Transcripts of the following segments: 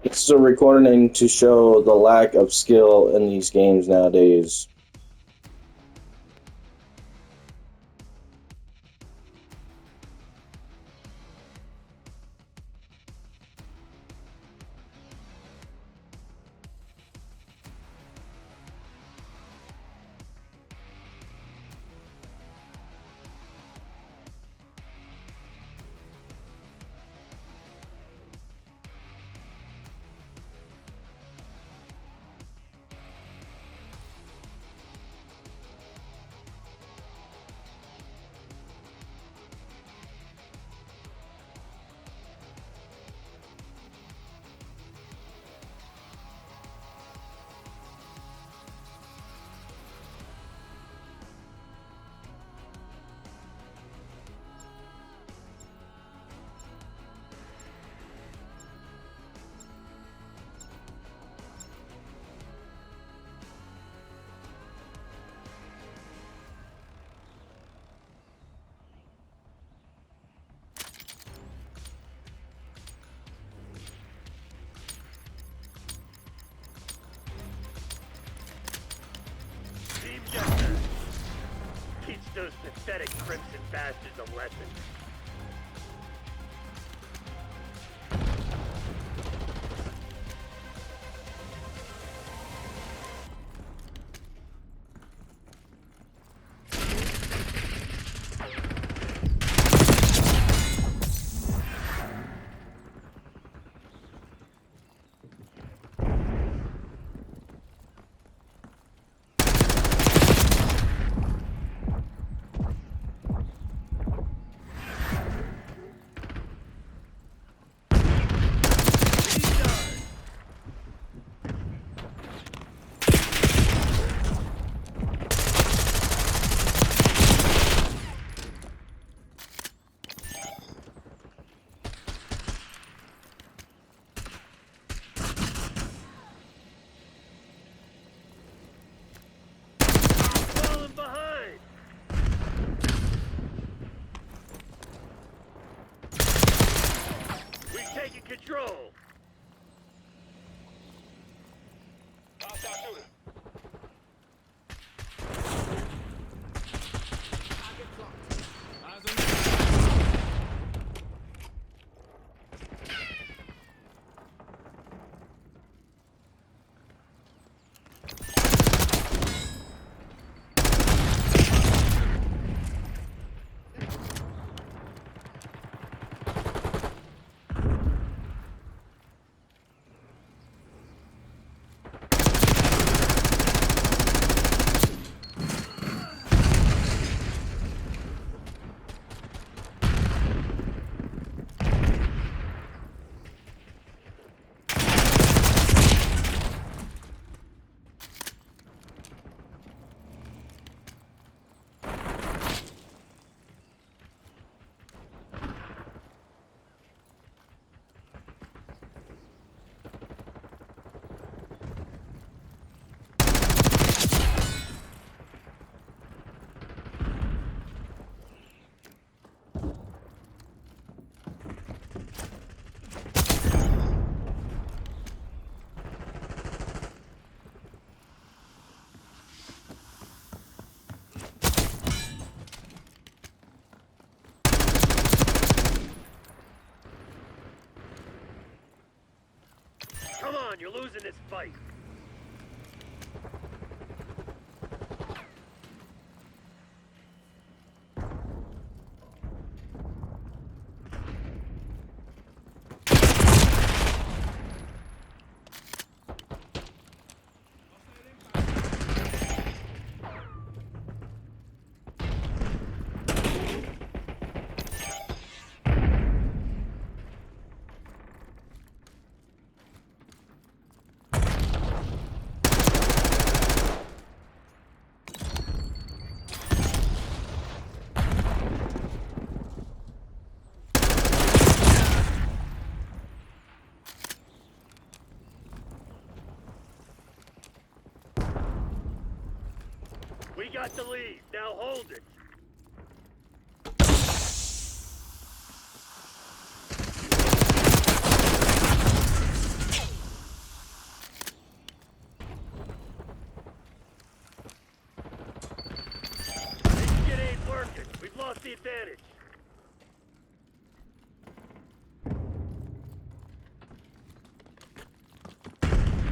It's a recording to show the lack of skill in these games nowadays. Team Jester, teach those pathetic Crimson bastards a lesson. Falling behind! We've taken control! Come on, you're losing this fight. We got the lead, now hold it. advantage.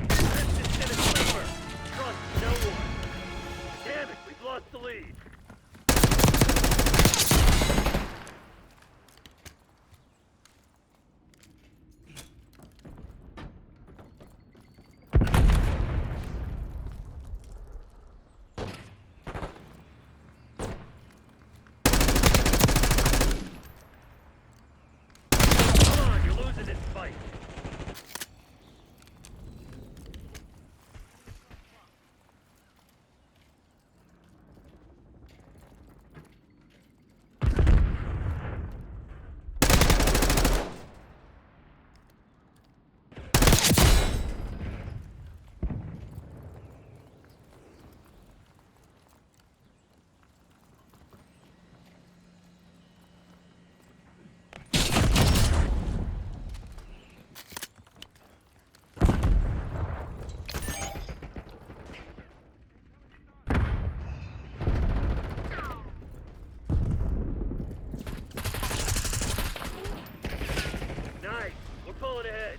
Crimson's in a sliver. Trust no one. Damn it, we've lost the lead. Come on, you're losing this fight. Nice. We're pulling ahead.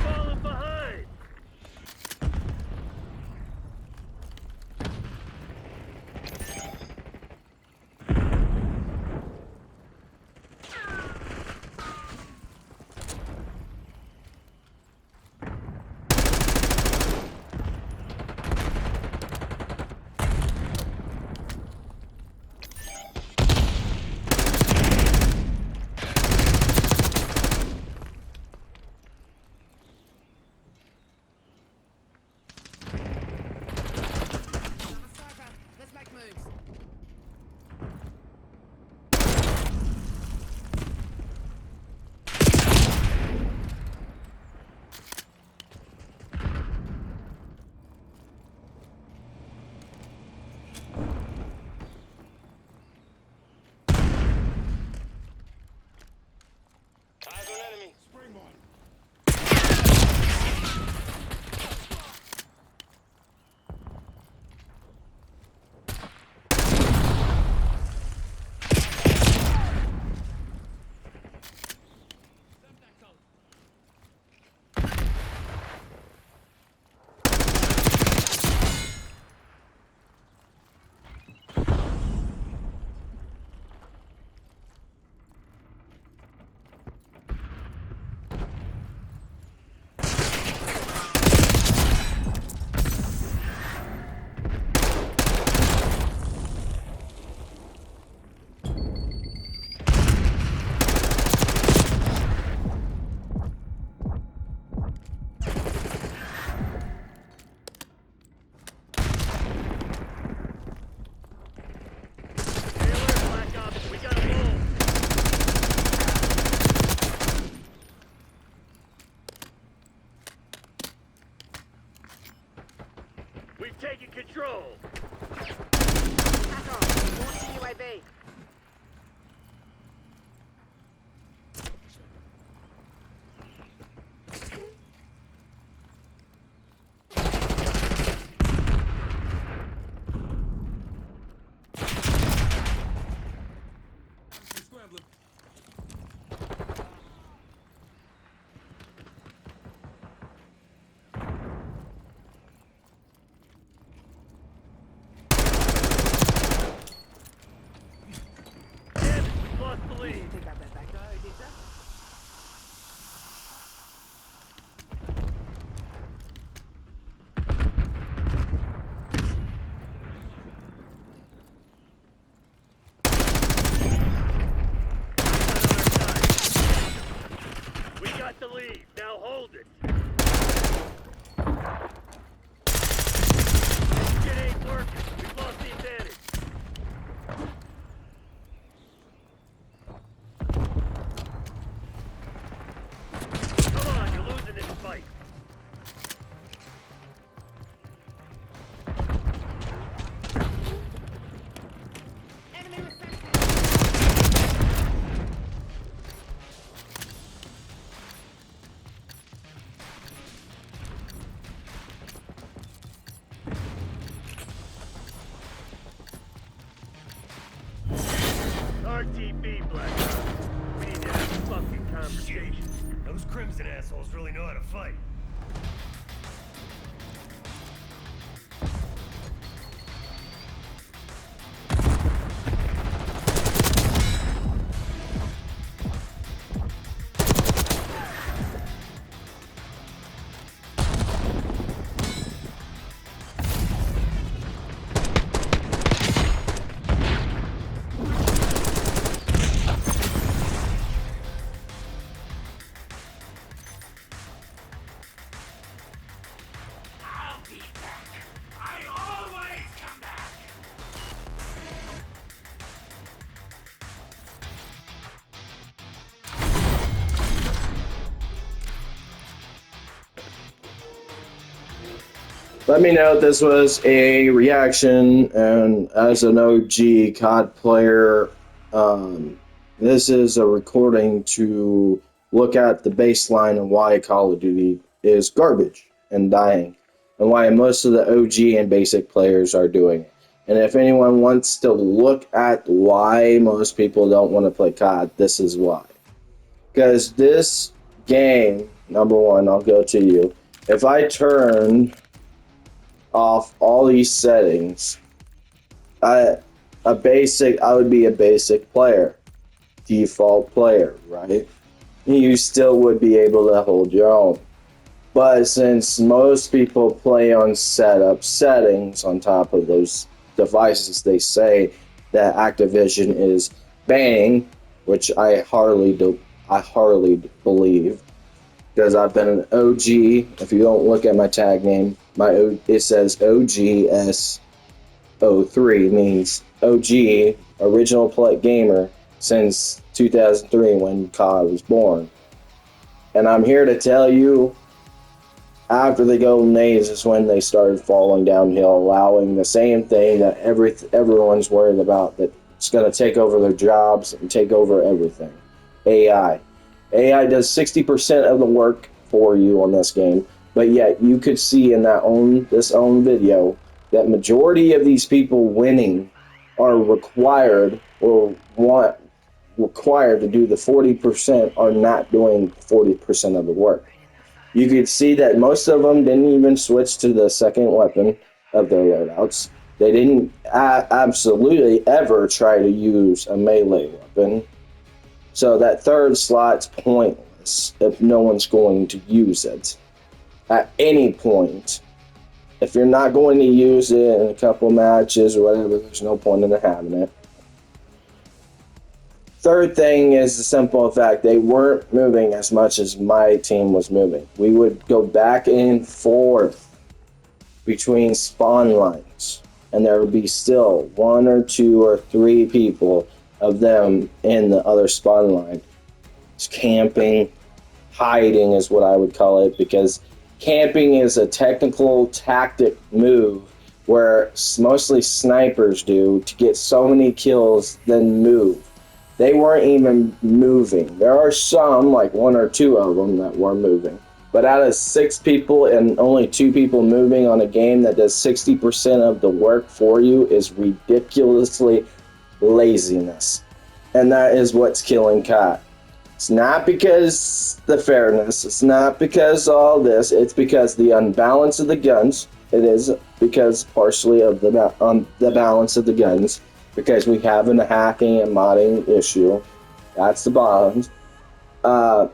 Falling behind. Let's make moves. Eyes on enemy. Taylor, Black Ops, we gotta move. We've taken control. Back off. Launching UAV. lead. Now hold it. Shit ain't working. We've lost the advantage. Come on, you're losing this fight. Enemy reception. RTB, Black Ops. We need to have a fucking conversation. Those Crimson assholes really know how to fight. Let me know if this was a reaction, and as an OG COD player, this is a recording to look at the baseline and why Call of Duty is garbage and dying, and why most of the OG and basic players are doing it. And if anyone wants to look at why most people don't want to play COD, this is why. Because this game, number one, I'll go to you. If I turn off all these settings, I would be a basic player, default player, right? You still would be able to hold your own. But since most people play on setup settings on top of those devices, they say that Activision is banning, which I hardly believe. Because I've been an OG. If you don't look at my tag name, it says OGS03, means OG, original play gamer, since 2003 when COD was born. And I'm here to tell you, after the golden age is when they started falling downhill, allowing the same thing that everyone's worried about, that it's going to take over their jobs and take over everything. AI. AI does 60% of the work for you on this game, but yet you could see in this own video that majority of these people winning are required to do the 40%, are not doing 40% of the work. You could see that most of them didn't even switch to the second weapon of their loadouts. They didn't absolutely ever try to use a melee weapon. So that third slot's pointless if no one's going to use it at any point. If you're not going to use it in a couple matches or whatever, there's no point in having it. Third thing is the simple fact they weren't moving as much as my team was moving. We would go back and forth between spawn lines, and there would be still 1 or 2 or 3 people of them in the other spawn line. It's camping, hiding is what I would call it, because camping is a technical tactic move where mostly snipers do to get so many kills, then move. They weren't even moving. There are some, like 1 or 2 of them, that were moving. But out of 6 people and only 2 people moving on a game that does 60% of the work for you is ridiculously laziness. And that is what's killing COD. It's not because the fairness, it's not because all this, it's because the unbalance of the guns. It is because partially of the balance of the guns, because we have a hacking and modding issue. That's the bottom. But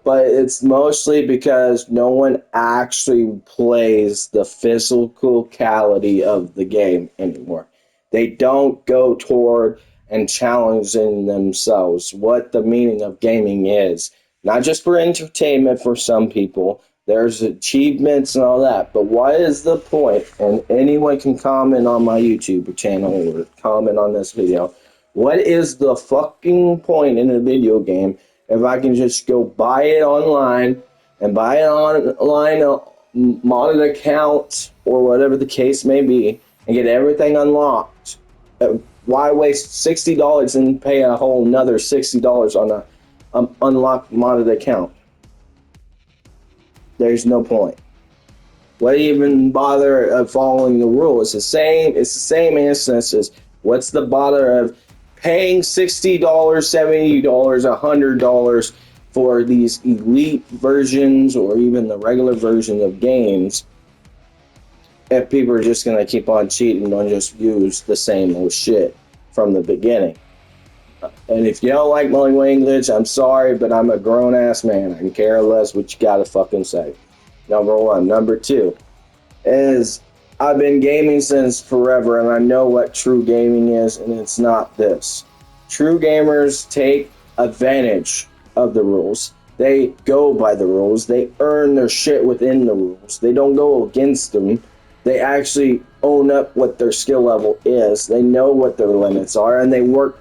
it's mostly because no one actually plays the physicality of the game anymore. They don't go toward and challenging themselves what the meaning of gaming is. not just for entertainment for some people. There's achievements and all that, but what is the point? And anyone can comment on my YouTube channel or comment on this video. What is the fucking point in a video game if I can just go buy it online and buy it online modded account or whatever the case may be and get everything unlocked? Why waste $60 and pay a whole nother $60 on a unlocked modded account? There's no point. What even bother of following the rules? It's the same instance as what's the bother of paying $60, $70, $100 for these elite versions or even the regular version of games if people are just going to keep on cheating and just use the same old shit from the beginning. And if you don't like my language, I'm sorry, but I'm a grown-ass man. I can care less what you gotta fucking say. Number one. Number two is I've been gaming since forever, and I know what true gaming is, and it's not this. True gamers take advantage of the rules. They go by the rules. They earn their shit within the rules. They don't go against them. They actually own up what their skill level is. They know what their limits are, and they work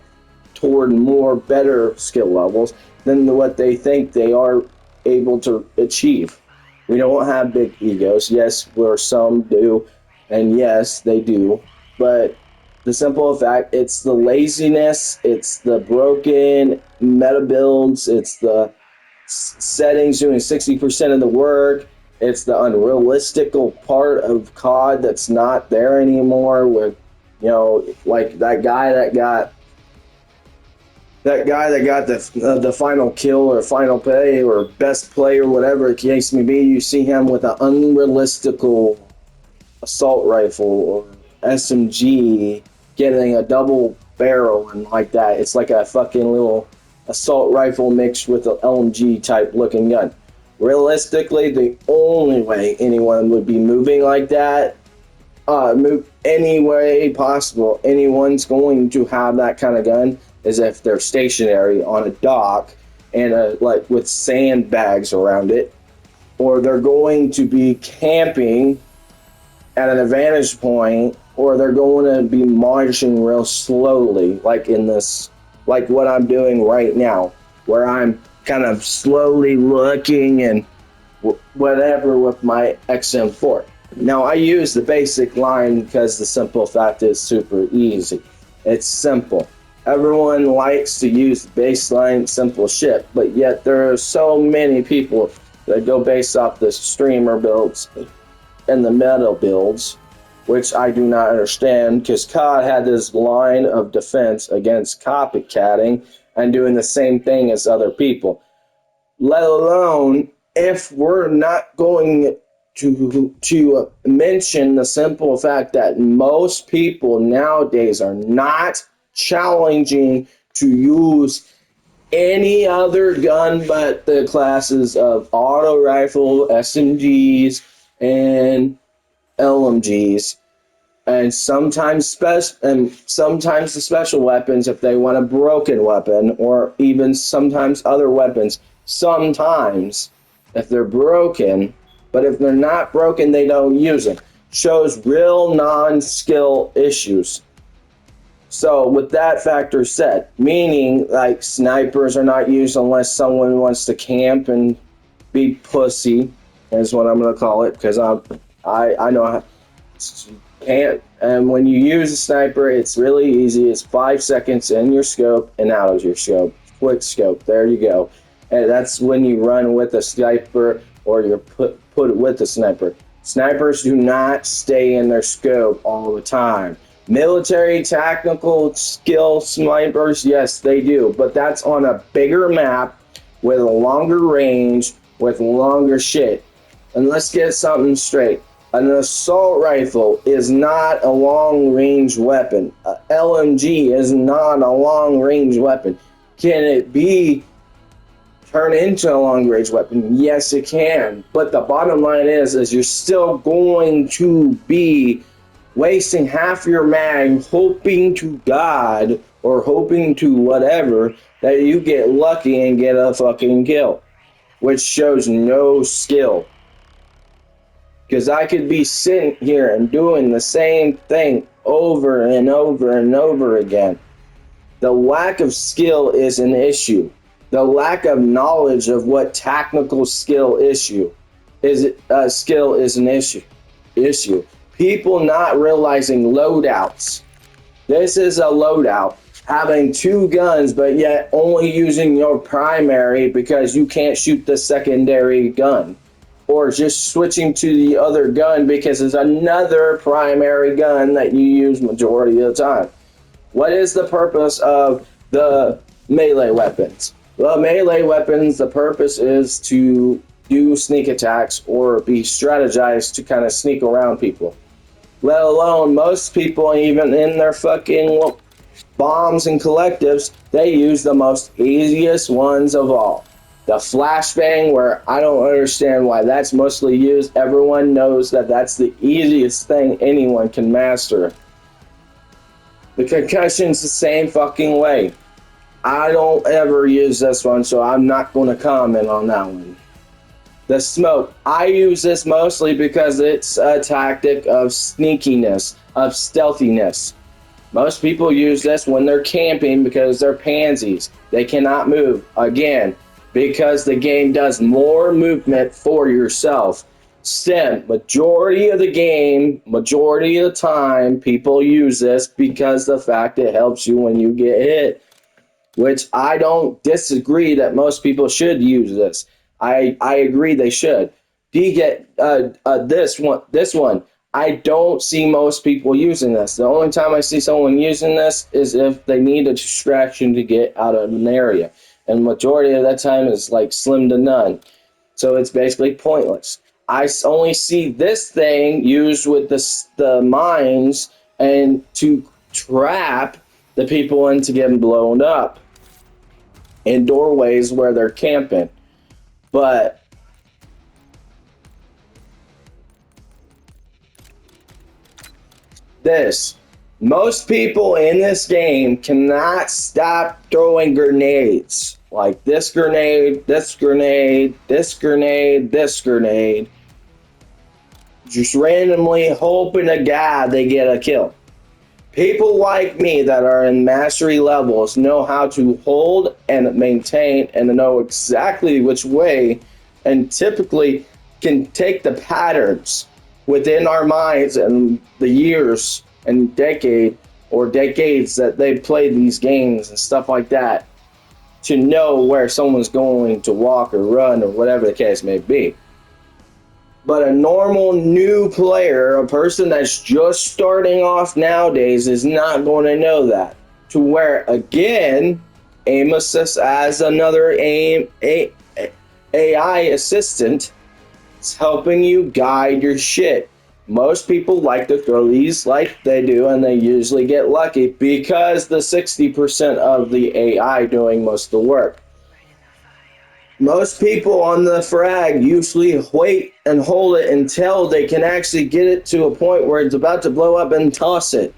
toward more better skill levels than what they think they are able to achieve. We don't have big egos. Yes, where some do, and yes, they do. But the simple fact, it's the laziness, it's the broken meta builds, it's the settings doing 60% of the work, it's the unrealistical part of COD that's not there anymore. With, you know, like that guy that got the final kill or final play or best play or whatever the case may be, you see him with an unrealistical assault rifle or SMG getting a double barrel and like that. It's like a fucking little assault rifle mixed with an LMG type looking gun. Realistically, the only way anyone would be moving like that, move any way possible, anyone's going to have that kind of gun is if they're stationary on a dock and like with sandbags around it, or they're going to be camping at an advantage point, or they're going to be marching real slowly, like in this, like what I'm doing right now, where I'm kind of slowly looking and whatever with my XM4. Now I use the basic line because the simple fact is super easy. It's simple. Everyone likes to use baseline simple shit, but yet there are so many people that go based off the streamer builds and the meta builds, which I do not understand, because COD had this line of defense against copycatting and doing the same thing as other people. Let alone if we're not going to mention the simple fact that most people nowadays are not challenging to use any other gun but the classes of auto rifle, SMGs, and LMGs, and sometimes the special weapons if they want a broken weapon, or even sometimes other weapons. Sometimes if they're broken, but if they're not broken, they don't use them. Shows real non-skill issues. So with that factor said, meaning like snipers are not used unless someone wants to camp and be pussy, is what I'm gonna call it, because I know how can't. And when you use a sniper, it's really easy. It's 5 seconds in your scope and out of your scope. Quick scope. There you go. And that's when you run with a sniper or you're put with a sniper. Snipers do not stay in their scope all the time. Military tactical skill snipers, yes, they do, but that's on a bigger map with a longer range, with longer shit. And let's get something straight. An assault rifle is not a long-range weapon. A LMG is not a long-range weapon. Can it be turned into a long-range weapon? Yes, it can. But the bottom line is you're still going to be wasting half your mag hoping to God or hoping to whatever that you get lucky and get a fucking kill. which shows no skill. Because I could be sitting here and doing the same thing over and over and over again. The lack of skill is an issue. The lack of knowledge of what technical skill is an issue. People not realizing loadouts. This is a loadout. Having two guns, but yet only using your primary because you can't shoot the secondary gun. Or just switching to the other gun because it's another primary gun that you use majority of the time. What is the purpose of the melee weapons? Well, melee weapons, the purpose is to do sneak attacks or be strategized to kind of sneak around people. Let alone most people, even in their fucking bombs and collectives, they use the most easiest ones of all. The flashbang, where I don't understand why that's mostly used. Everyone knows that that's the easiest thing anyone can master. The concussion's the same fucking way. I don't ever use this one, so I'm not going to comment on that one. The smoke, I use this mostly because it's a tactic of sneakiness, of stealthiness. Most people use this when they're camping because they're pansies. They cannot move. Again, because the game does more movement for yourself. Still, majority of the game, majority of the time, people use this because the fact it helps you when you get hit. Which I don't disagree that most people should use this. I agree they should. This one, I don't see most people using this. The only time I see someone using this is if they need a distraction to get out of an area. And majority of that time is like slim to none. So it's basically pointless. I only see this thing used with the mines and to trap the people into getting blown up in doorways where they're camping. But most people in this game cannot stop throwing grenades. Like this grenade, this grenade, this grenade, this grenade. Just randomly hoping to God they get a kill. People like me that are in mastery levels know how to hold and maintain and know exactly which way, and typically can take the patterns within our minds and the years and decades that they played these games and stuff like that to know where someone's going to walk or run or whatever the case may be. But a normal new player, a person that's just starting off nowadays, is not going to know that. To where, again, Aim Assist as another AI assistant is helping you guide your shit. Most people like to throw these like they do, and they usually get lucky because the 60% of the AI doing most of the work. Most people on the frag usually wait and hold it until they can actually get it to a point where it's about to blow up and toss it.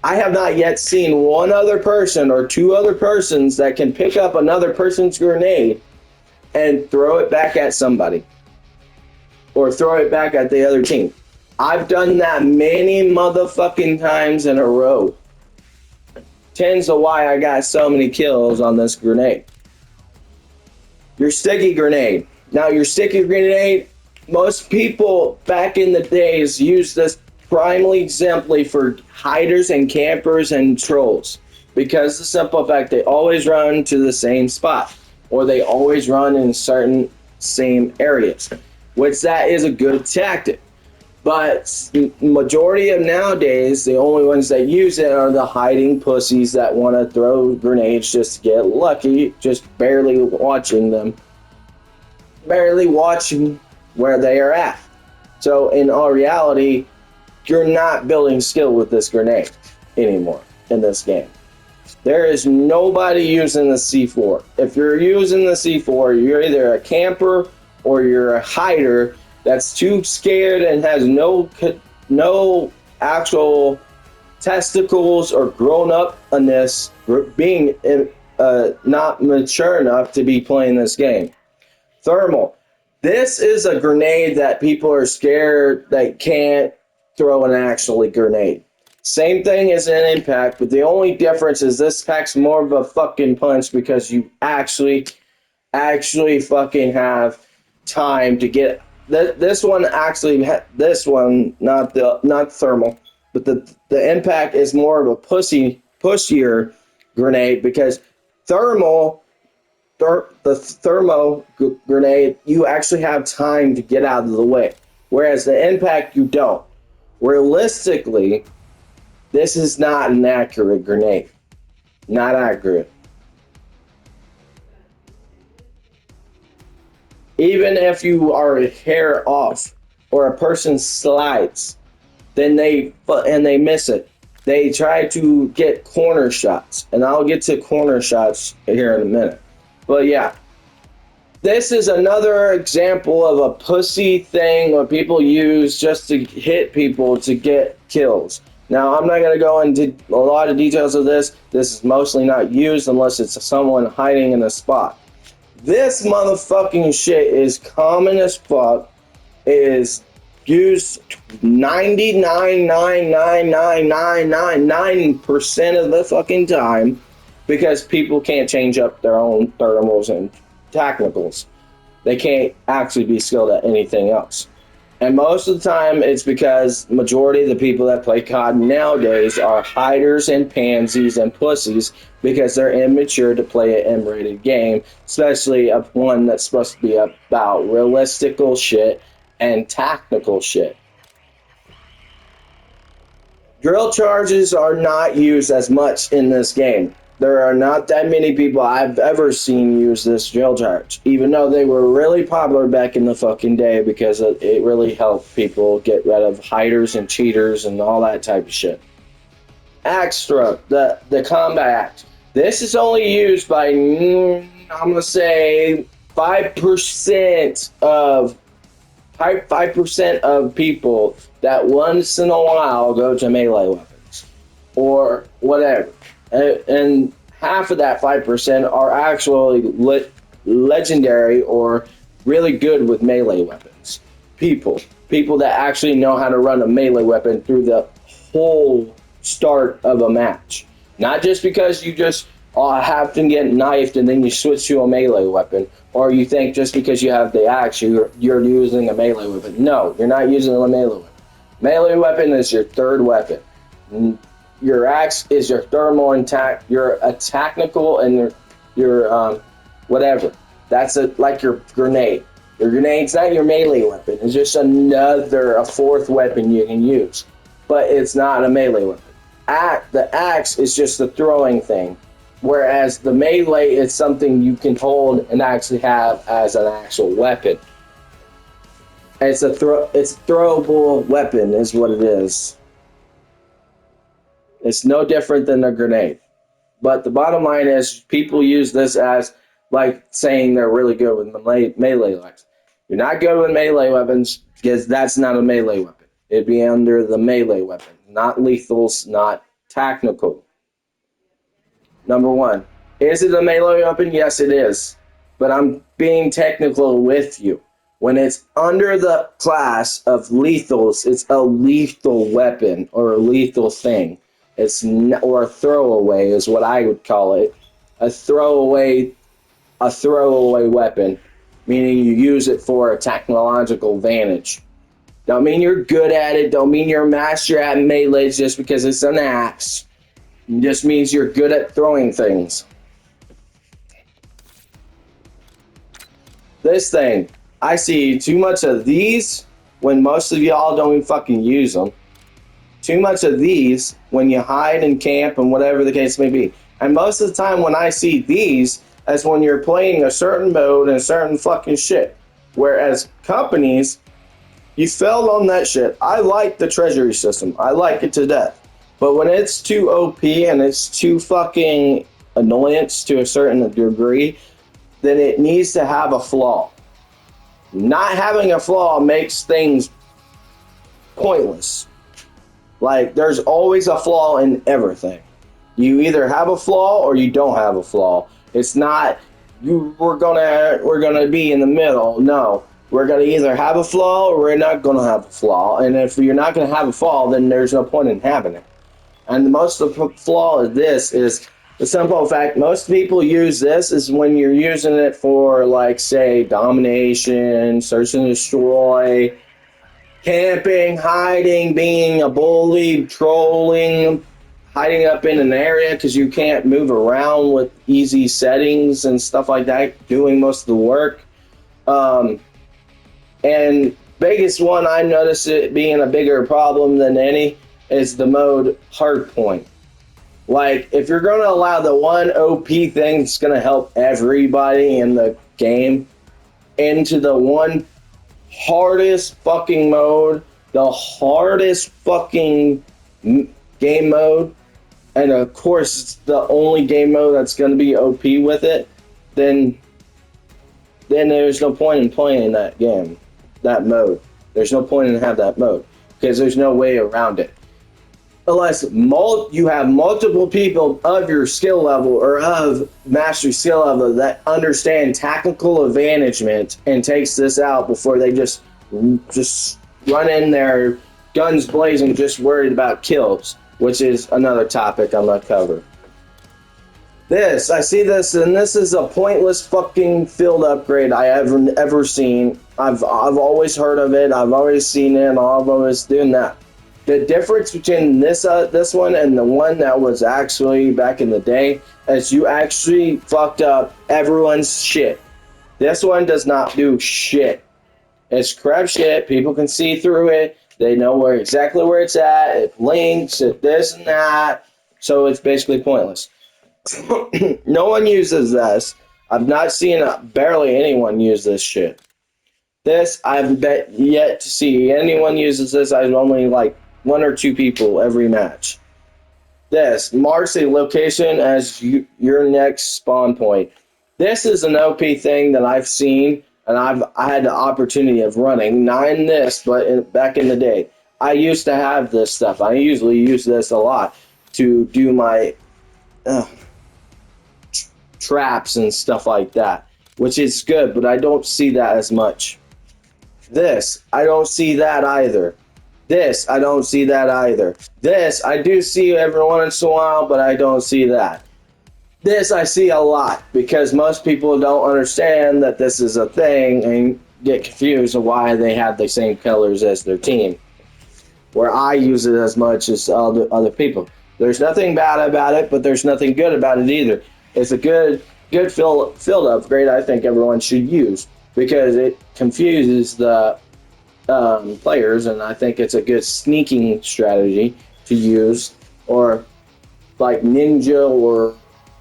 I have not yet seen one other person or two other persons that can pick up another person's grenade and throw it back at somebody or throw it back at the other team. I've done that many motherfucking times in a row. Tends to why I got so many kills on this grenade. Your sticky grenade. Now, your sticky grenade, most people back in the days used this primarily simply for hiders and campers and trolls. Because the simple fact they always run to the same spot. Or they always run in certain same areas. Which that is a good tactic. But majority of nowadays, the only ones that use it are the hiding pussies that want to throw grenades just to get lucky, just barely watching them. Barely watching where they are at. So in all reality, you're not building skill with this grenade anymore in this game. There is nobody using the C4. If you're using the C4, you're either a camper or you're a hider that's too scared and has no actual testicles or grown-upness, being not mature enough to be playing this game. Thermal. This is a grenade that people are scared they can't throw an actual grenade. Same thing as an impact, but the only difference is this packs more of a fucking punch because you actually fucking have time to get this one. Actually, this one, not thermal, but the impact is more of a pushier grenade because thermal. The thermo grenade, you actually have time to get out of the way, whereas the impact you don't. Realistically, this is not an accurate grenade. Not accurate. Even if you are a hair off or a person slides, then they miss it. They try to get corner shots, and I'll get to corner shots here in a minute. But yeah, this is another example of a pussy thing what people use just to hit people to get kills. Now, I'm not going to go into a lot of details of this. This is mostly not used unless it's someone hiding in a spot. This motherfucking shit is common as fuck. It is used 99.99999% of the fucking time because people can't change up their own thermals and technicals. They can't actually be skilled at anything else. And most of the time, it's because majority of the people that play COD nowadays are hiders and pansies and pussies because they're immature to play an M-rated game, especially one that's supposed to be about realistical shit and tactical shit. Drill charges are not used as much in this game. There are not that many people I've ever seen use this drill charge, even though they were really popular back in the fucking day because it really helped people get rid of hiders and cheaters and all that type of shit. Axe throw, the combat axe. This is only used by, I'm going to say, 5% of people that once in a while go to melee weapons or whatever. And half of that 5% are actually legendary or really good with melee weapons. People that actually know how to run a melee weapon through the whole start of a match. Not just because you just have to get knifed and then you switch to a melee weapon, or you think just because you have the axe you're using a melee weapon. No, you're not using a melee weapon. Melee weapon is your third weapon. Your axe is your thermal attack, your technical, and your whatever. That's like your grenade. Your grenade's not your melee weapon. It's just a fourth weapon you can use. But it's not a melee weapon. The axe is just a throwing thing. Whereas the melee is something you can hold and actually have as an actual weapon. It's a throwable weapon is what it is. It's no different than a grenade. But the bottom line is people use this as like saying they're really good with melee weapons. You're not good with melee weapons because that's not a melee weapon. It'd be under the melee weapon, not lethals, not technical. Number one, is it a melee weapon? Yes, it is. But I'm being technical with you. When it's under the class of lethals, it's a lethal weapon or a lethal thing. Or a throwaway is what I would call it. A throwaway weapon, meaning you use it for a technological advantage. Don't mean you're good at it. Don't mean you're a master at melee just because it's an axe. It just means you're good at throwing things. This thing, I see too much of these when most of y'all don't even fucking use them. Too much of these when you hide and camp and whatever the case may be. And most of the time when I see these, that's when you're playing a certain mode and a certain fucking shit. Whereas companies, you failed on that shit. I like the treasury system. I like it to death. But when it's too OP and it's too fucking annoyance to a certain degree, then it needs to have a flaw. Not having a flaw makes things pointless. Like, there's always a flaw in everything. You either have a flaw or you don't have a flaw. It's not we're gonna be in the middle. No, we're gonna either have a flaw or we're not gonna have a flaw. And if you're not gonna have a flaw, then there's no point in having it. And the most of the flaw of this is the simple fact most people use this is when you're using it for, like, say, domination, search and destroy, camping, hiding, being a bully, trolling, hiding up in an area because you can't move around with easy settings and stuff like that, doing most of the work. And biggest one I notice it being a bigger problem than any is the mode hardpoint. Like, if you're going to allow the one OP thing that's going to help everybody in the game into the one hardest fucking mode, the hardest fucking game mode, and of course it's the only game mode that's going to be OP with it, then there's no point in playing that game, that mode. There's no point in having that mode because there's no way around it. Unless you have multiple people of your skill level or of mastery skill level that understand tactical advantagement and takes this out before they just run in there, guns blazing, just worried about kills, which is another topic I'm gonna cover. I see this, and this is a pointless fucking field upgrade I ever seen. I've always heard of it. I've always seen it. And I've always doing that. The difference between this one and the one that was actually back in the day is you actually fucked up everyone's shit. This one does not do shit. It's crap shit. People can see through it. They know exactly where it's at. It links, it this and that. So it's basically pointless. No one uses this. I've not seen barely anyone use this shit. This, I've yet to see anyone uses this. I've only like 1 or 2 people every match. This marks a location as your next spawn point. This is an OP thing that I've seen, and I had the opportunity of running. Not in this, but back in the day. I used to have this stuff. I usually use this a lot to do my traps and stuff like that, which is good, but I don't see that as much. This, I don't see that either. This, I don't see that either. This, I do see every once in a while, but I don't see that. This, I see a lot, because most people don't understand that this is a thing and get confused of why they have the same colors as their team. Where I use it as much as other people. There's nothing bad about it, but there's nothing good about it either. It's a good field upgrade I think everyone should use, because it confuses the players, and I think it's a good sneaking strategy to use, or like ninja, or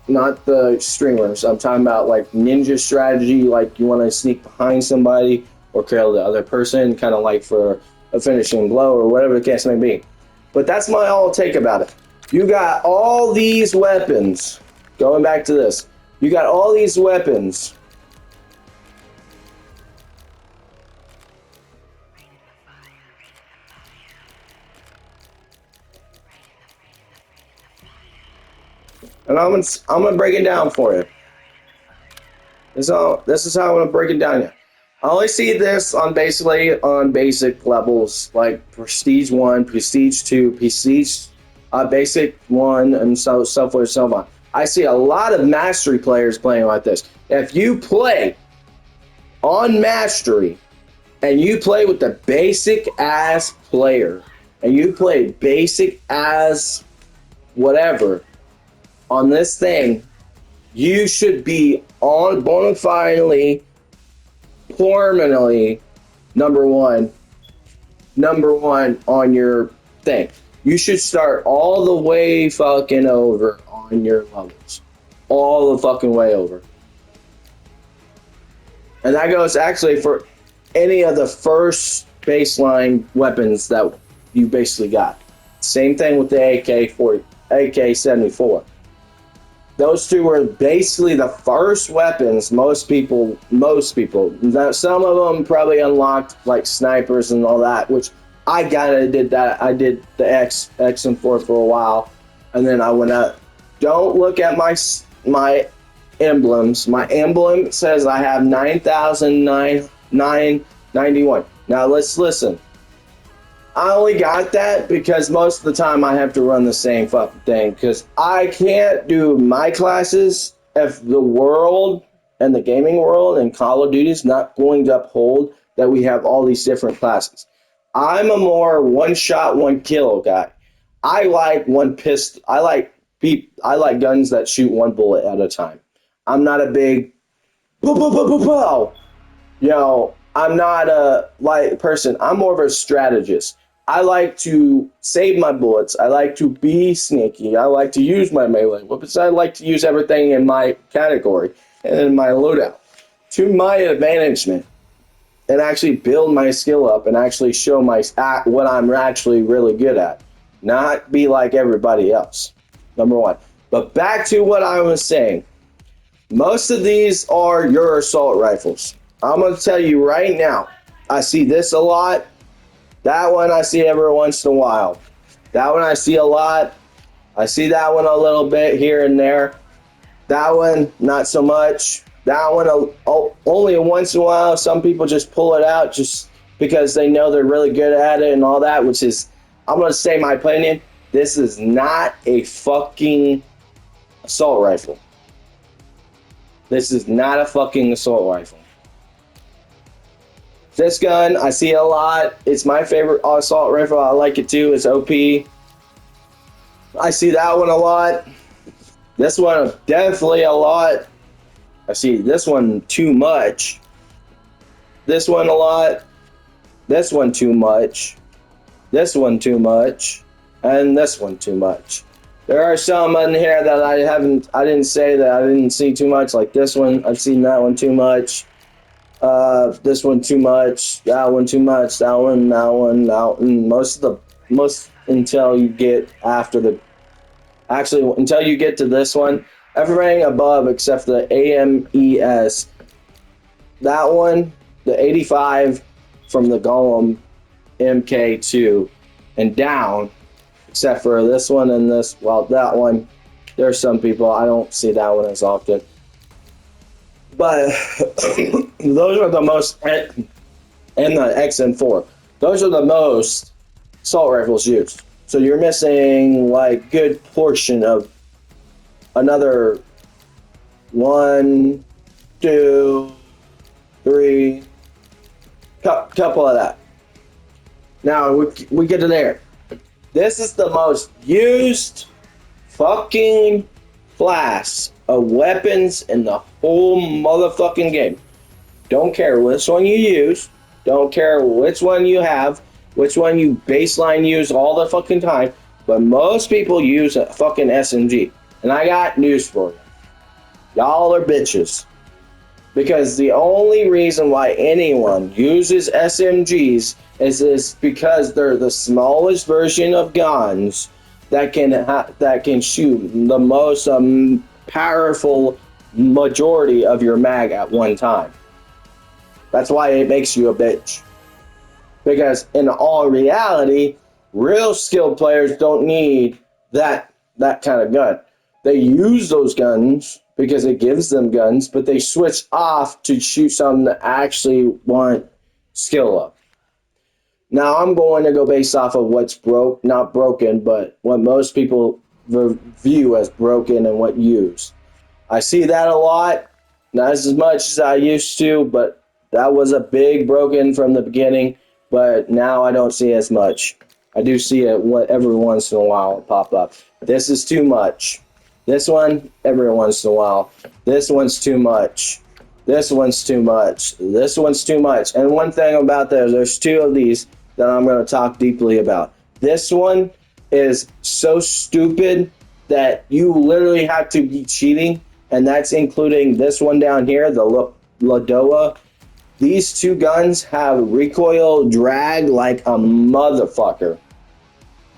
not the streamers. I'm talking about like ninja strategy, like you want to sneak behind somebody or kill the other person, kind of like for a finishing blow or whatever the case may be. But that's my whole take about it. You got all these weapons. Going back to this, you got all these weapons. And I'm gonna break it down for you. This is how I'm gonna break it down here. I only see this on basic levels, like Prestige 1, Prestige 2, Prestige Basic 1, and so forth and so on. I see a lot of Mastery players playing like this. If you play on Mastery, and you play with the basic ass player, and you play basic as whatever, on this thing, you should be on bona fide, permanently number one on your thing. You should start all the way fucking over on your levels. All the fucking way over. And that goes actually for any of the first baseline weapons that you basically got. Same thing with the AK-74. Those two were basically the first weapons most people, now, some of them probably unlocked like snipers and all that, which I did that. I did the XM4 for a while, and then I went up. Don't look at my emblems. My emblem says I have 9,991. Now let's listen. I only got that because most of the time I have to run the same fucking thing because I can't do my classes if the world and the gaming world and Call of Duty is not going to uphold that we have all these different classes. I'm a more one shot, one kill guy. I like one pistol. I like guns that shoot one bullet at a time. I'm not a big boom, boom, boom, boom, boom. I'm not a light person. I'm more of a strategist. I like to save my bullets. I like to be sneaky. I like to use my melee weapons. I like to use everything in my category and in my loadout to my advancement and actually build my skill up and actually show what I'm actually really good at. Not be like everybody else. Number one. But back to what I was saying. Most of these are your assault rifles. I'm going to tell you right now. I see this a lot. That one I see every once in a while. That one I see a lot. I see that one a little bit here and there. That one, not so much. That one, only once in a while. Some people just pull it out just because they know they're really good at it and all that, which is, I'm going to say my opinion, this is not a fucking assault rifle. This is not a fucking assault rifle. This gun, I see a lot. It's my favorite assault rifle. I like it too. It's OP. I see that one a lot. This one, definitely a lot. I see this one too much. This one a lot. This one too much. This one too much. And this one too much. There are some in here that I didn't say that I didn't see too much. Like this one, I've seen that one too much. This one too much, that one too much, that one, most until you get until you get to this one, everything above except the AMES, that one, the 85 from the Golem MK2 and down, except for this one and this, that one, there's some people, I don't see that one as often. But those are the most, and the XM4, those are the most assault rifles used. So you're missing like good portion of another 1, 2, 3, couple of that. Now we get to there. This is the most used fucking class of weapons in the whole motherfucking game. Don't care which one you use, don't care which one you have, which one you baseline use all the fucking time, but most people use a fucking SMG. And I got news for you. Y'all are bitches. Because the only reason why anyone uses SMGs is because they're the smallest version of guns that can shoot the most powerful majority of your mag at one time. That's why it makes you a bitch. Because in all reality, real skilled players don't need that kind of gun. They use those guns because it gives them guns, but they switch off to shoot something that actually want skill up. Now I'm going to go based off of what's not broken, but what most people view as broken and what used. I see that a lot, not as much as I used to, but that was a big broken from the beginning, but now I don't see as much. I do see it every once in a while pop up. This is too much. This one, every once in a while. This one's too much. This one's too much. This one's too much. And one thing about there's two of these that I'm going to talk deeply about. This one is so stupid that you literally have to be cheating, and that's including this one down here, the Ladoa. These two guns have recoil drag like a motherfucker.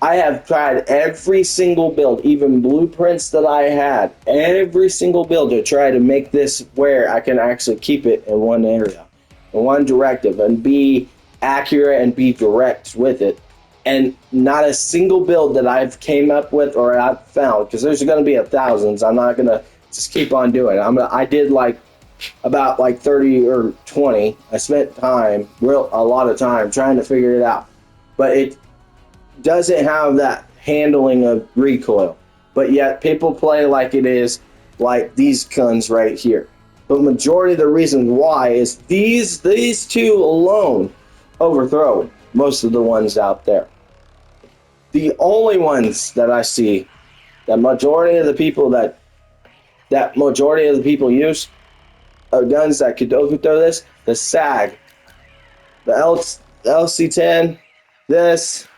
I have tried every single build, even blueprints that I had, every single build to try to make this where I can actually keep it in one area, in one directive, and be accurate and be direct with it. And not a single build that I've came up with or I've found, because there's going to be thousands. I'm not going to just keep on doing it. I did like about like 30 or 20. I spent a lot of time trying to figure it out, but it doesn't have that handling of recoil. But yet people play like it is like these guns right here. But majority of the reason why is these two alone overthrow most of the ones out there. The only ones that I see that majority of the people use are guns that could overthrow this: the SAG, the LC10, this,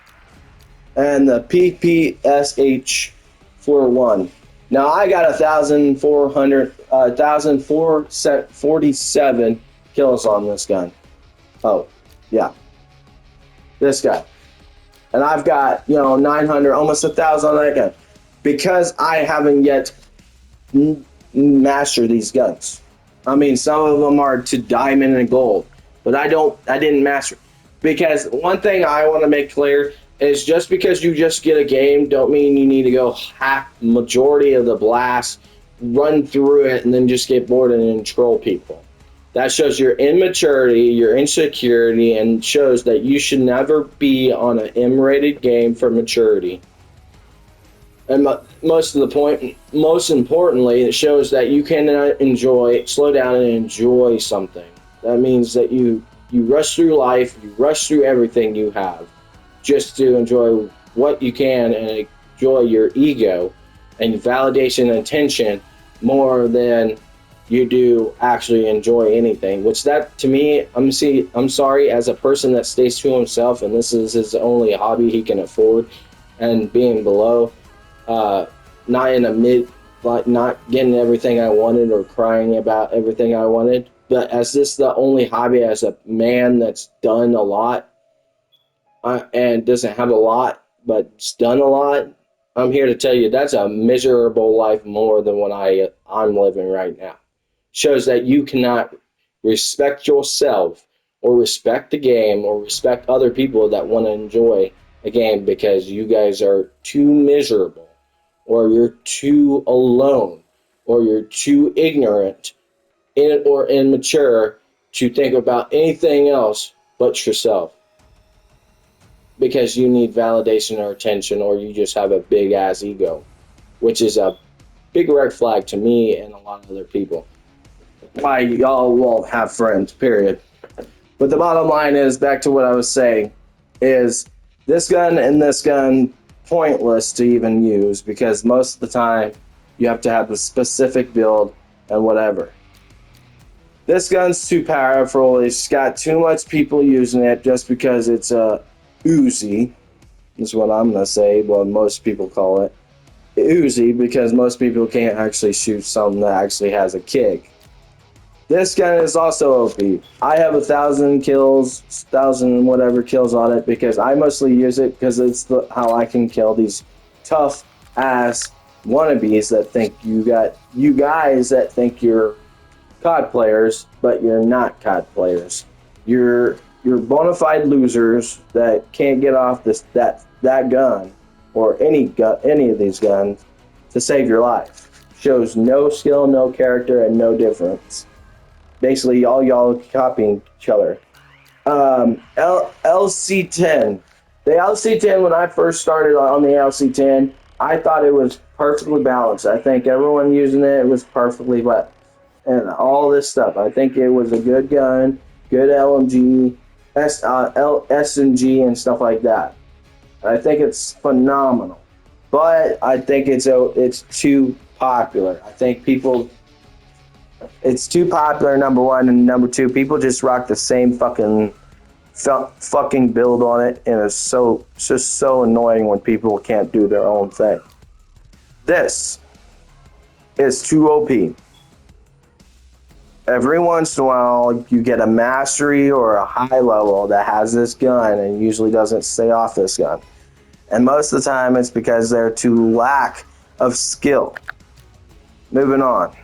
and the PPSH 41. Now I got 1,447 kills on this gun. Oh, yeah, this guy, and I've got 900, almost 1,000 on that gun, because I haven't yet mastered these guns. I mean, some of them are to diamond and gold, but I didn't master it. Because one thing I want to make clear is just because you just get a game don't mean you need to go hack majority of the blast, run through it, and then just get bored and then troll people. That shows your immaturity, your insecurity, and shows that you should never be on an M-rated game for maturity. And most importantly, it shows that you cannot slow down and enjoy something. That means that you rush through life, you rush through everything you have, just to enjoy what you can and enjoy your ego and validation and attention more than you do actually enjoy anything. Which that, to me, I'm sorry, as a person that stays to himself and this is his only hobby he can afford, and being below, not in a not getting everything I wanted or crying about everything I wanted, but as this the only hobby as a man that's done a lot and doesn't have a lot, but it's done a lot, I'm here to tell you that's a miserable life more than what I'm living right now. Shows that you cannot respect yourself or respect the game or respect other people that want to enjoy a game because you guys are too miserable, or you're too alone, or you're too ignorant or immature to think about anything else but yourself. Because you need validation or attention, or you just have a big ass ego, which is a big red flag to me and a lot of other people. Why y'all won't have friends, period. But the bottom line is, back to what I was saying, is this gun and this gun pointless to even use, because most of the time you have to have the specific build and whatever. This gun's too powerful. It's got too much people using it just because it's a Uzi, is what I'm gonna say. Well, most people call it Uzi because most people can't actually shoot something that actually has a kick. This gun is also OP. I have 1,000 kills, 1,000 whatever kills on it because I mostly use it because it's how I can kill these tough ass wannabes that think you guys that think you're COD players, but you're not COD players. You're bona fide losers that can't get off that gun or any of these guns to save your life. Shows no skill, no character, and no difference. Basically, all y'all copying each other. LC10. The LC10, when I first started on the LC10, I thought it was perfectly balanced. I think everyone using it was perfectly balanced. And all this stuff. I think it was a good gun, good LMG, SMG, and stuff like that. I think it's phenomenal. But I think it's too popular. I think it's too popular, number one, and number two, people just rock the same fucking build on it, and it's just so annoying when people can't do their own thing. This is too OP. Every once in a while, you get a mastery or a high level that has this gun and usually doesn't stay off this gun. And most of the time, it's because they're too lack of skill. Moving on.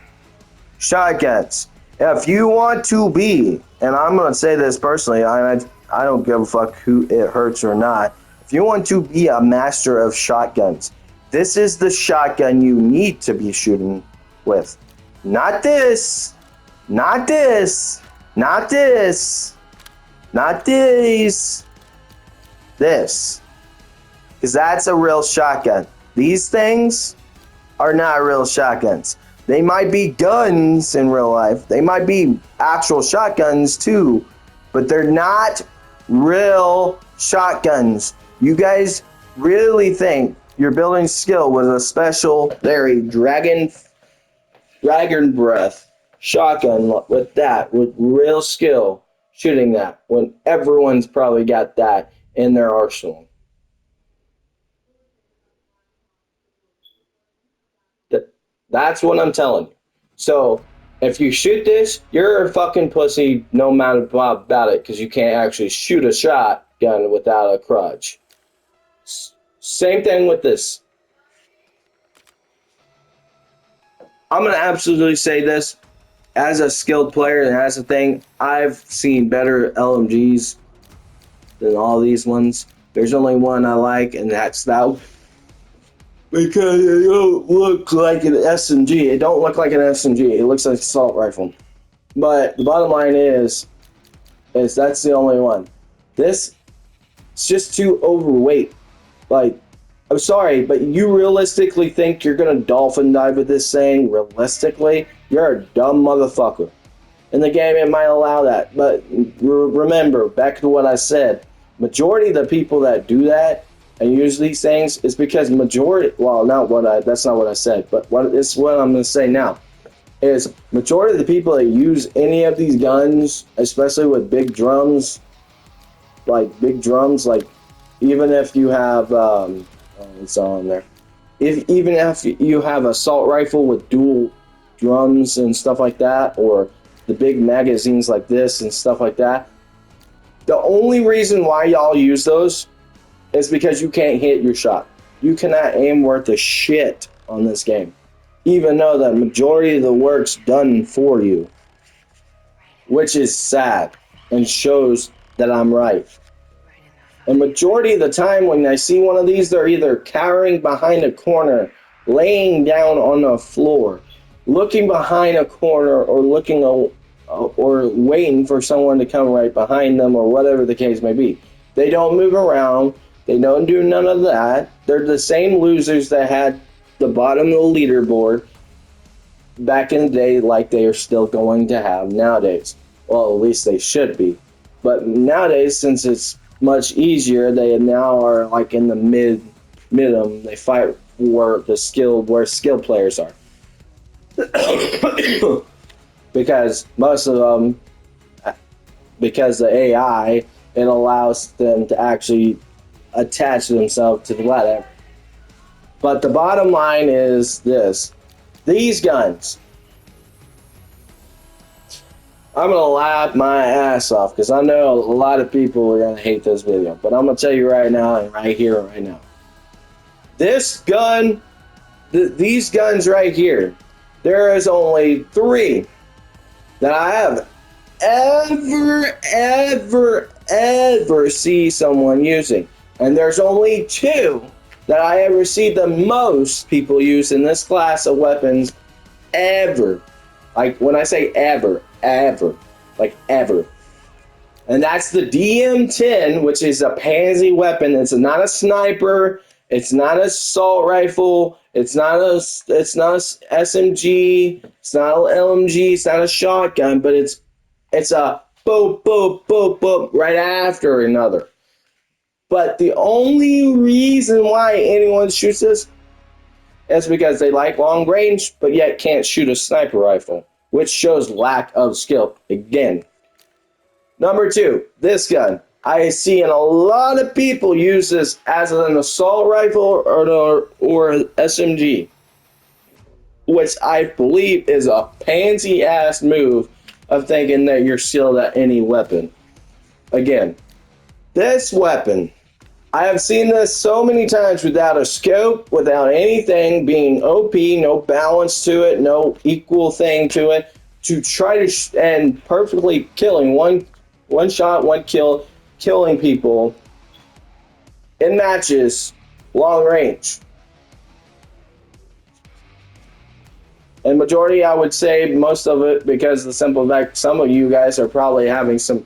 Shotguns. If you want to be, and I'm going to say this personally, I don't give a fuck who it hurts or not. If you want to be a master of shotguns, this is the shotgun you need to be shooting with. Not this, not this, not this, not these, this. Because that's a real shotgun. These things are not real shotguns. They might be guns in real life. They might be actual shotguns too, but they're not real shotguns. You guys really think you're building skill with a special, very dragon breath shotgun with real skill shooting that when everyone's probably got that in their arsenal. That's what I'm telling you. So if you shoot this, you're a fucking pussy no matter about it, because you can't actually shoot a shotgun without a crutch. Same thing with this. I'm going to absolutely say this. As a skilled player and as a thing, I've seen better LMGs than all these ones. There's only one I like, and that's that. Because it don't look like an SMG. It don't look like an SMG. It looks like an assault rifle. But the bottom line is that's the only one. This is just too overweight. Like, I'm sorry, but you realistically think you're gonna dolphin dive with this thing? Realistically, you're a dumb motherfucker. In the game, it might allow that, but remember, back to what I said. Majority of the people that do that and use these things is because majority. Well, that's not what I said, but what I'm gonna say now is majority of the people that use any of these guns, especially with big drums, like even if you have it's on there. Even if you have assault rifle with dual drums and stuff like that, or the big magazines like this and stuff like that, the only reason why y'all use those is because you can't hit your shot. You cannot aim worth a shit on this game, even though the majority of the work's done for you, which is sad and shows that I'm right. And majority of the time when I see one of these, they're either cowering behind a corner, laying down on the floor, looking behind a corner, or or waiting for someone to come right behind them, or whatever the case may be. They don't move around. They don't do none of that. They're the same losers that had the bottom of the leaderboard back in the day, like they are still going to have nowadays. Well, at least they should be. But nowadays, since it's much easier, they now are like in the middle. They fight for the skill where skilled players are. Because most of them, because the AI, it allows them to actually attach themselves to whatever. But the bottom line is this. These guns, I'm going to laugh my ass off because I know a lot of people are going to hate this video. But I'm going to tell you right now and right here and right now. This gun, these guns right here, there is only 3 that I have ever see someone using. And there's only 2 that I ever see the most people use in this class of weapons ever. Like when I say ever, like ever. And that's the DM-10, which is a pansy weapon. It's not a sniper. It's not an assault rifle. It's not a SMG. It's not an LMG. It's not a shotgun. But it's a boop, boop, boop, boop right after another. But the only reason why anyone shoots this is because they like long range, but yet can't shoot a sniper rifle, which shows lack of skill again. Number 2, this gun. I see in a lot of people use this as an assault rifle or SMG, which I believe is a pansy ass move of thinking that you're skilled at any weapon. Again, this weapon, I have seen this so many times without a scope, without anything, being OP, no balance to it, no equal thing to it, to try to and perfectly killing one shot, one kill, killing people in matches, long range. And majority, I would say most of it, because the simple fact some of you guys are probably having some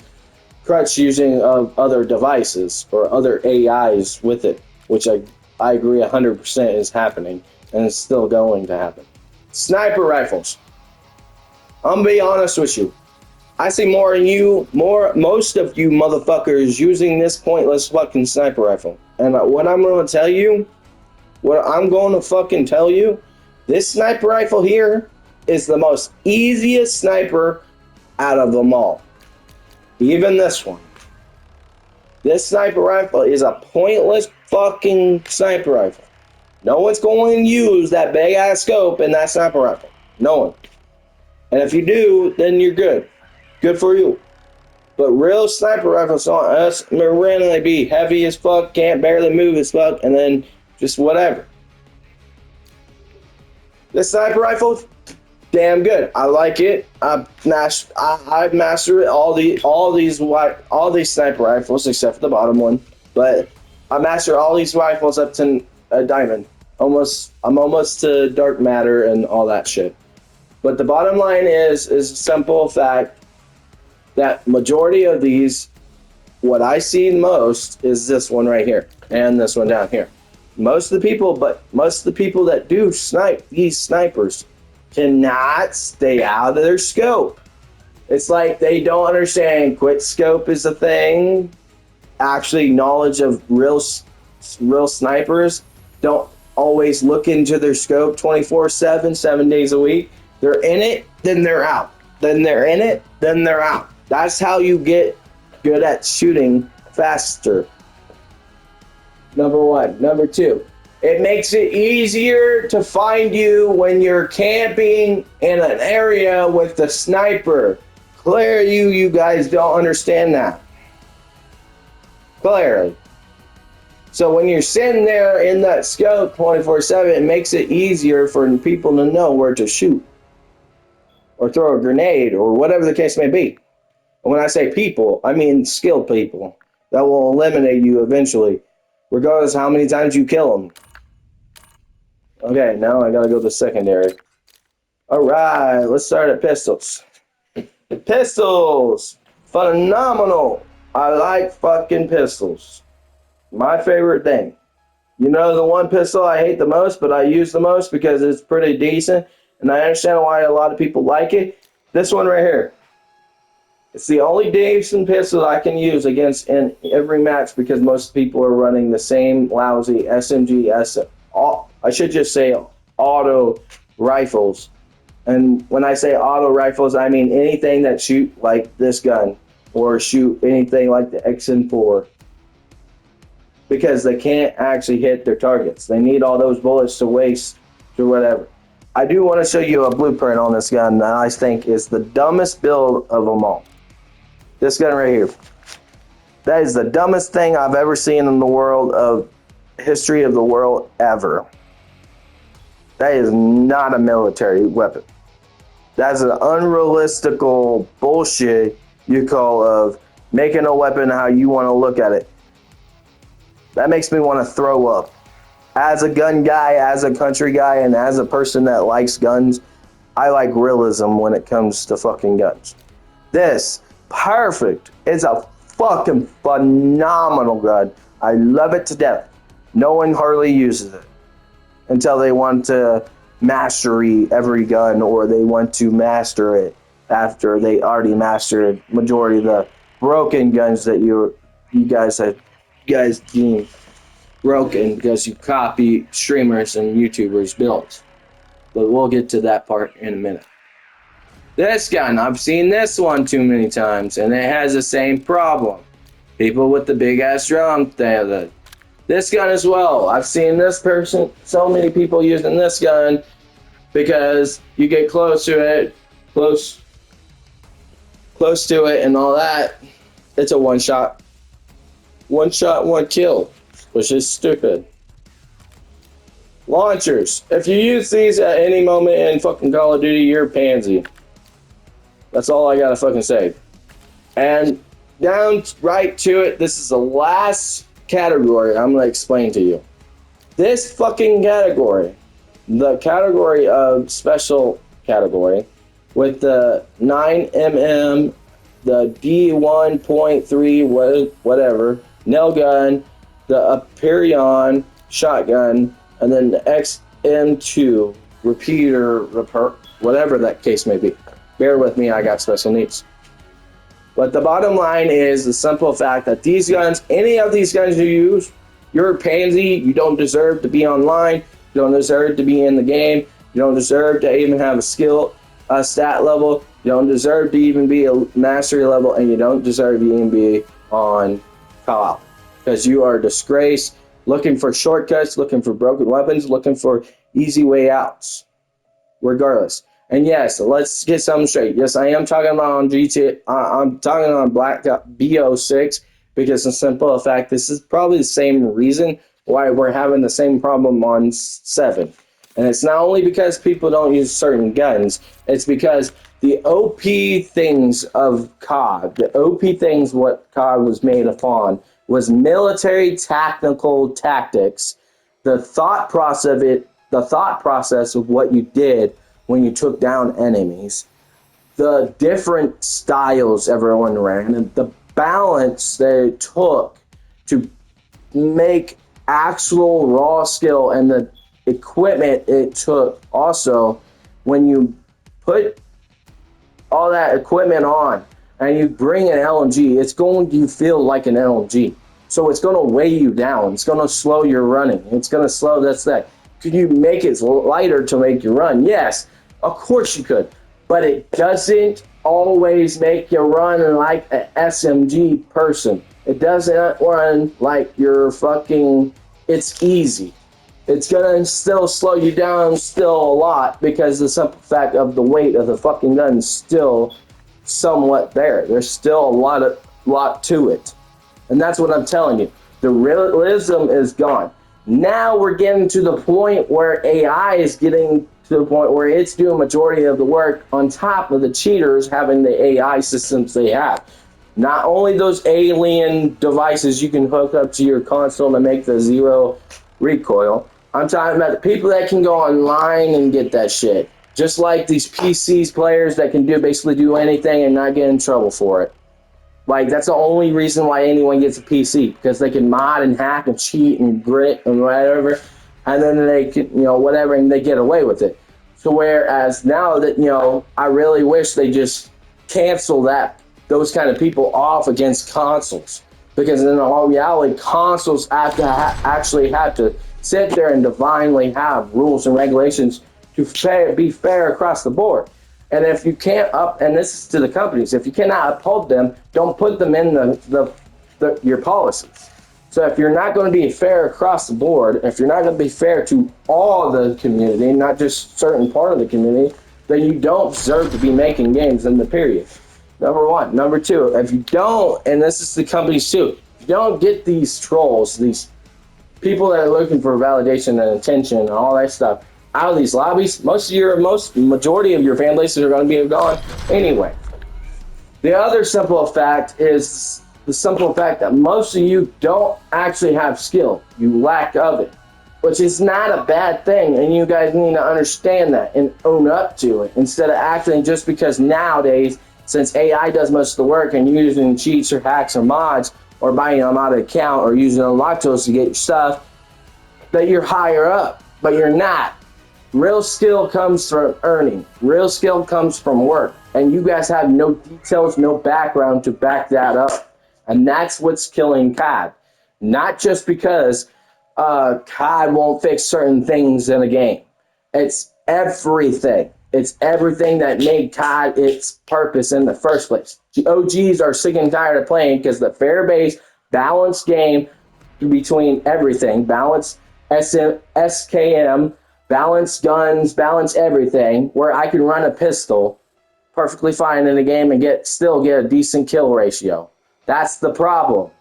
crutch using of other devices or other AIs with it, which I agree 100% is happening and it's still going to happen. Sniper rifles. I'm gonna be honest with you. I see most of you motherfuckers using this pointless fucking sniper rifle. And what I'm gonna tell you, this sniper rifle here is the most easiest sniper out of them all. Even this one. This sniper rifle is a pointless fucking sniper rifle. No one's going to use that big ass scope in that sniper rifle. No one. And if you do, then you're good. Good for you. But real sniper rifles on us randomly be heavy as fuck, can't barely move as fuck, and then just whatever. This sniper rifle, damn good. I like it. I mastered it. All these sniper rifles except for the bottom one. But I mastered all these rifles up to a diamond. I'm almost to dark matter and all that shit. But the bottom line is a simple fact that majority of these, what I see most is this one right here and this one down here. Most of the people that do snipe these snipers cannot stay out of their scope. It's like they don't understand quit scope is a thing. Actually, knowledge of real snipers don't always look into their scope 24/7, 7 days a week. They're in it, then they're out. Then they're in it, then they're out. That's how you get good at shooting faster. Number one. Number two, it makes it easier to find you when you're camping in an area with the sniper. Clearly, you guys don't understand that. Clearly. So when you're sitting there in that scope 24/7, it makes it easier for people to know where to shoot or throw a grenade or whatever the case may be. And when I say people, I mean skilled people that will eliminate you eventually, regardless of how many times you kill them. Okay, now I gotta go to secondary. Alright, let's start at pistols. Pistols! Phenomenal! I like fucking pistols. My favorite thing. You know the one pistol I hate the most, but I use the most because it's pretty decent, and I understand why a lot of people like it. This one right here. It's the only decent pistol I can use against in every match because most people are running the same lousy SMG, I should just say auto rifles. And when I say auto rifles, I mean anything that shoot like this gun or shoot anything like the XM4. Because they can't actually hit their targets. They need all those bullets to waste or whatever. I do want to show you a blueprint on this gun that I think is the dumbest build of them all. This gun right here. That is the dumbest thing I've ever seen in the world of history of the world ever. That is not a military weapon. That's an unrealistical bullshit you call of making a weapon how you want to look at it. That makes me want to throw up. As a gun guy, as a country guy, and as a person that likes guns, I like realism when it comes to fucking guns. This, perfect. It's a fucking phenomenal gun. I love it to death. No one hardly uses it until they want to mastery every gun, or they want to master it after they already mastered majority of the broken guns that you guys deem broken because you copy streamers and YouTubers builds. But we'll get to that part in a minute. This gun, I've seen this one too many times, and it has the same problem. People with the big ass drum, they have the. This gun as well. I've seen this person, so many people using this gun because you get close to it, close to it, and all that. It's a one shot, one kill, which is stupid. Launchers. If you use these at any moment in fucking Call of Duty, you're a pansy. That's all I gotta fucking say. And down right to it, this is the last category I'm gonna explain to you. This fucking category the category of special category with the 9mm, the D1.3, whatever, nail gun, the Aperion shotgun, and then the XM2 repeater, whatever that case may be. Bear with me, I got special needs. But the bottom line is the simple fact that these guns, any of these guns you use, you're a pansy. You don't deserve to be online. You don't deserve to be in the game. You don't deserve to even have a skill, stat level. You don't deserve to even be a mastery level, and you don't deserve to even be on call out because you are a disgrace. Looking for shortcuts, looking for broken weapons, looking for easy way outs. Regardless. And yes, let's get something straight. Yes, I am talking about on GT. I'm talking on Black BO6 because the simple fact this is probably the same reason why we're having the same problem on 7. And it's not only because people don't use certain guns, it's because the OP things of COD, the OP things what COD was made upon was military tactical tactics. The thought process of what you did when you took down enemies, the different styles everyone ran, and the balance that it took to make actual raw skill, and the equipment it took also when you put all that equipment on and you bring an LMG, it's going to feel like an LMG. So it's going to weigh you down. It's going to slow your running. It's going to slow that. Could you make it lighter to make you run? Yes, of course you could. But it doesn't always make you run like an SMG person. It doesn't run like you're fucking, it's easy. It's going to still slow you down still a lot because the simple fact of the weight of the fucking gun is still somewhat there. There's still a lot to it. And that's what I'm telling you. The realism is gone. Now we're getting to the point where AI is getting to the point where it's doing majority of the work on top of the cheaters having the AI systems they have. Not only those alien devices you can hook up to your console to make the zero recoil. I'm talking about the people that can go online and get that shit. Just like these PCs players that can basically do anything and not get in trouble for it. Like, that's the only reason why anyone gets a PC, because they can mod and hack and cheat and grit and whatever, and then they can, whatever, and they get away with it. So whereas now that, I really wish they just cancel those kind of people off against consoles, because in all reality, consoles have to actually have to sit there and divinely have rules and regulations to be fair across the board. And if you can't and this is to the companies, if you cannot uphold them, don't put them in your policies. So if you're not going to be fair across the board, if you're not going to be fair to all the community, not just certain part of the community, then you don't deserve to be making games in the period. Number one. Number two, if you don't, and this is the companies too, if you don't get these trolls, these people that are looking for validation and attention and all that stuff, out of these lobbies, majority of your fan bases are going to be gone anyway. The other simple fact is the simple fact that most of you don't actually have skill. You lack of it, which is not a bad thing, and you guys need to understand that and own up to it instead of acting just because nowadays, since AI does most of the work and you're using cheats or hacks or mods or buying them out of account or using unlock tools to get your stuff, that you're higher up, but you're not. Real skill comes from earning. Real skill comes from work. And you guys have no details, no background to back that up. And that's what's killing COD. Not just because COD won't fix certain things in a game. It's everything. It's everything that made COD its purpose in the first place. The OGs are sick and tired of playing because the fair-based, balanced game between everything, balanced SKM, balance guns, balance everything, where I can run a pistol perfectly fine in a game and still get a decent kill ratio. That's the problem.